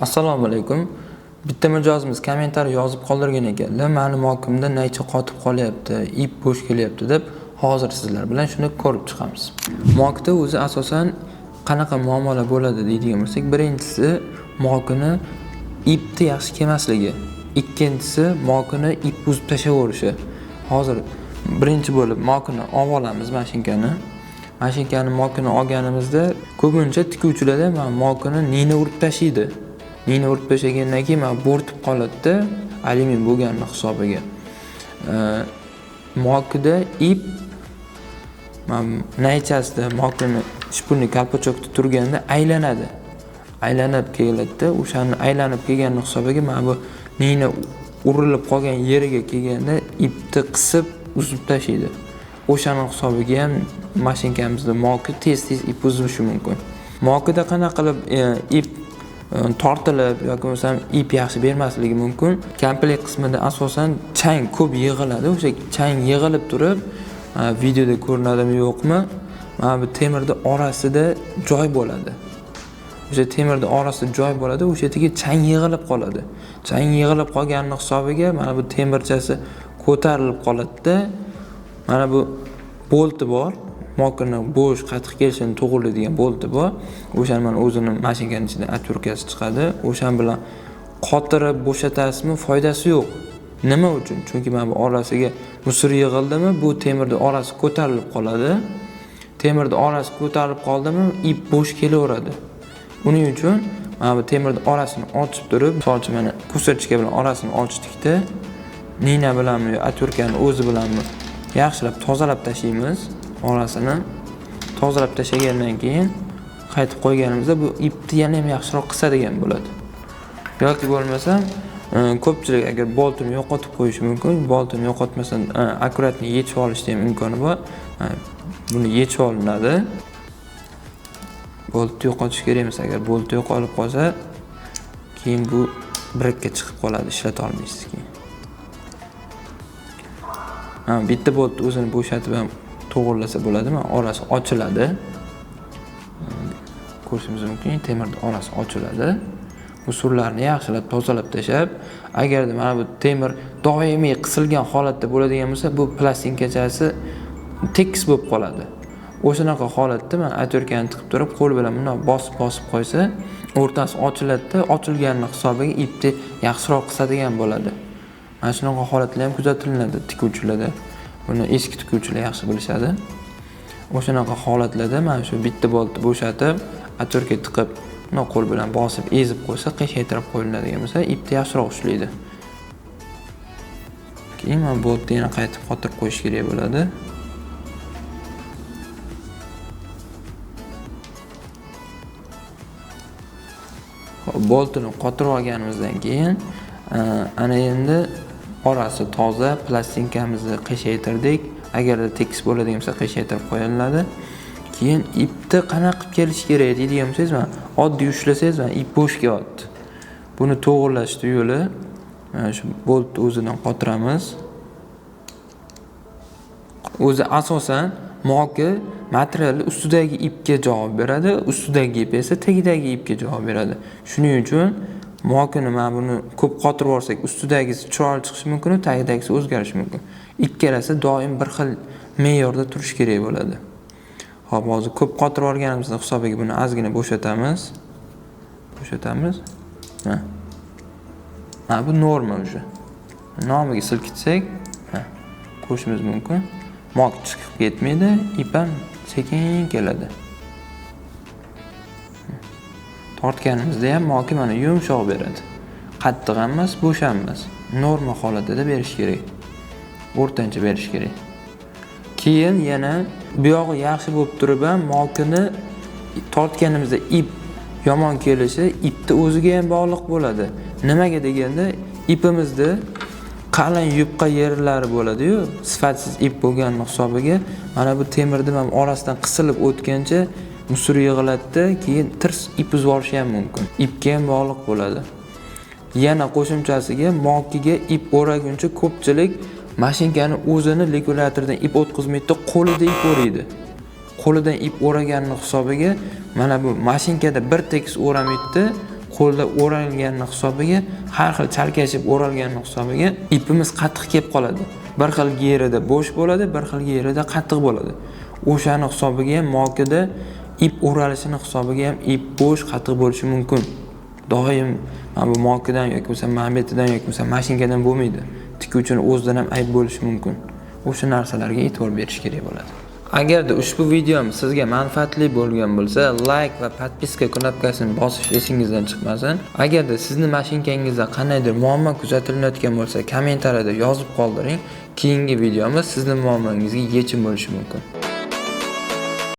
Assalomu alaykum. Bitta mijozimiz kommentariy yozib qoldirgan ekanlar. Meni mokimda naycha qotib qolyapti, ip bo'sh kelyapti deb hozir sizlar bilan shuni ko'rib chiqamiz. Mokda o'zi asosan qanaqa muammolar bo'ladi deydigan bo'lsak, birinchisi mokini ipni yaxshi kelmasligi, ikkinchisi mokini ip uzib tashlayverishi. Hozir birinchi bo'lib mokini olib olamiz mashinkani mokini olganimizda ko'pincha tikuvchilarda mokini nini urib tashlaydi. Nini urib tashlagandan keyin bo'rtib qoladi-da, alyumin bo'lganini hisobiga. Mokida ip naychasida mokini shpulni kalpochokda turganda aylanadi. Aylanib keladi-da, o'shani aylanib kelganini hisobiga bu nini urilib qolgan yeriga kelganda ipni qisib uzib tashlaydi. O'shaning hisobiga ham mashinkamizda moki tez-tez ip uzishi mumkin. Mokida qanaqa qilib ip tortilib yoki bo'lmasam ip yaxshi bermasligi mumkin. Komplekt qismida asosan chang ko'p yig'iladi. O'sha chang yig'ilib turib, videoda ko'rinadimi yo'qmi? Mana bu temirning orasida joy bo'ladi. O'sha temirning orasida joy bo'ladi, o'sha yerga chang yig'ilib qoladi. Chang yig'ilib qolganining hisobiga mana bu temirchasi ko'tarilib qoladi-da. Mana bu bolti bor. Mokini bo'sh qattiq kelishini to'g'rilaydigan bolti bor. O'shani mana o'zining mashinkaning ichida atverkasi chiqadi. O'shan bilan qotirib bo'shatasizmi, foydasi yo'q. Nima uchun? Chunki mana bu orasiga musor yig'ildimi, bu temirning orasi ko'tarilib qoladi. Temirning orasi ko'tarilib qoldimi, ip bo'sh kelaveradi. Buning uchun mana bu temirning orasini ochib turib, so'lchi mana ko'rsatkichka bilan orasini ochdikda, nina bilanmi, atverkani o'zi bilanmi yaxshilab tozalab tashlaymiz. Orasini tozalab tashlagandan keyin qaytib qo'yganimizda bu ipni yana ham yaxshiroq qisadigan bo'ladi. Yoki bo'lmasa, ko'pchilik agar boltini yo'qotib qo'yishi mumkin. Boltini yo'qotmasdan akkuratni yechib olishda ham imkoni bor. Buni yechib olinadi. Boltni yo'qotish kerak emas. Agar bolti yo'qolib qolsa, keyin bu birikka chiqib qoladi, ishlata olmaysiz keyin. Bitta boltni o'zini bo'shatib ham to'g'rilasa bo'ladimi? Orasi ochiladi. Ko'rishingiz mumkin, temirning orasi ochiladi. Usullarni yaxshilab tozalab tashab, agarda mana bu temir doimiy qisilgan holatda bo'ladigan bo'lsa, bu plastinkachasi tekis bo'lib qoladi. O'shanaqa holatda mana atverkani tiqib turib, qo'l bilan bunday bosib qo'ysa, o'rtasi ochiladi-da, ochilganning hisobiga ipni yaxshiroq qisadigan bo'ladi. Mana shunaqa holatlar ham kuzatiladi tikuvchilarda. Buni eski tikuvchilar yaxshi bilishadi. O'shanaqa holatlarda mana shu bitta boltni bo'shatib, atverka tiqib, buni qo'l bilan bosib, ezib qo'ysa, qiyshaytirib qo'yiladigan bo'lsa, ipni yaxshiroq ushlaydi. Keyin mana boltni yana qaytib qotirib qo'yish kerak bo'ladi. Boltini qotirib olganimizdan keyin ana endi orasi toza, plastinkamizni qiyshaytirdik. Agarda tekis bo'ladigan bo'lsa, qiyshaytirib qo'yiladi. Keyin ipni qanaqa qilib kelish kerak deydigan bo'lsangiz, mana oddiy ushlasangiz, mana ip bo'sh kelyapti. Buni to'g'rilashning yo'li mana shu boltni o'zidan qotiramiz. O'zi asosan moki materialni ustidagi ipga javob beradi, ustidagi ip esa tagidagi ipga javob beradi. Shuning uchun mokini mana buni ko'p qotirib olsak, ustidagisi chiroyli chiqishi mumkin, tagidagisi o'zgarishi mumkin. Ikkalasi doim bir xil me'yorda turish kerak bo'ladi. Xo'p, hozir ko'p qotirib olganimizning hisobiga buni ozgina bo'shatamiz. Bu norma o'sha. Nomiga silkitsak, ko'rishimiz mumkin. Mok chiqib ketmaydi, ip ham sekin keladi. Tortganimizda ham moki mana yumshoq beradi. Qattiq emas, bo'sh emas. Norma holatida berish kerak. O'rtancha berish kerak. Keyin yana bu yog'i yaxshi bo'lib turib ham mokini tortganimizda ip yomon kelishi ipni o'ziga ham bog'liq bo'ladi. Nimaga deganda, ipimizda qalin yupqa yerlari bo'ladi-yu, sifatsiz ip bo'lganning hisobiga mana bu temirning ham orasidan qisilib o'tgancha musor yig'iladi, keyin tirs ip uzib olishi ham mumkin. Ipga ham bog'liq bo'ladi. Yana qo'shimchasiga mokiga ip o'raguncha ko'pchilik mashinkani o'zini regulatordan ip o'tkazmaydi, qo'lida ip o'raydi. Qo'lidan ip o'raganning hisobiga mana bu mashinkada bir tekis o'ramaydi, qo'lda o'ralganning hisobiga, har xil chalkashib o'ralganning hisobiga ipimiz qattiq kelib qoladi. Bir xil yerida bo'sh bo'ladi, bir xil yerida qattiq bo'ladi. O'shani hisobiga ham mokida ip o'ralishini hisobiga ham ip bo'sh, qattiq bo'lishi mumkin. Doim mana bu mokidan yoki bo'lmasa mabetidan yoki bo'lmasa mashinkadan bo'lmaydi. Tikuvchini o'zidan ham ayb bo'lishi mumkin. O'sha narsalarga e'tibor berish kerak bo'ladi. Agarda ushbu videom sizga manfaatli bo'lgan bo'lsa, like va podpiska knopkasini bosish esingizdan chiqmasin. Agarda sizni mashinkangizda qandaydir muammo kuzatilayotgan bo'lsa, kommentariyada yozib qoldiring. Keyingi videomda sizning muammongizga yechim bo'lishi mumkin.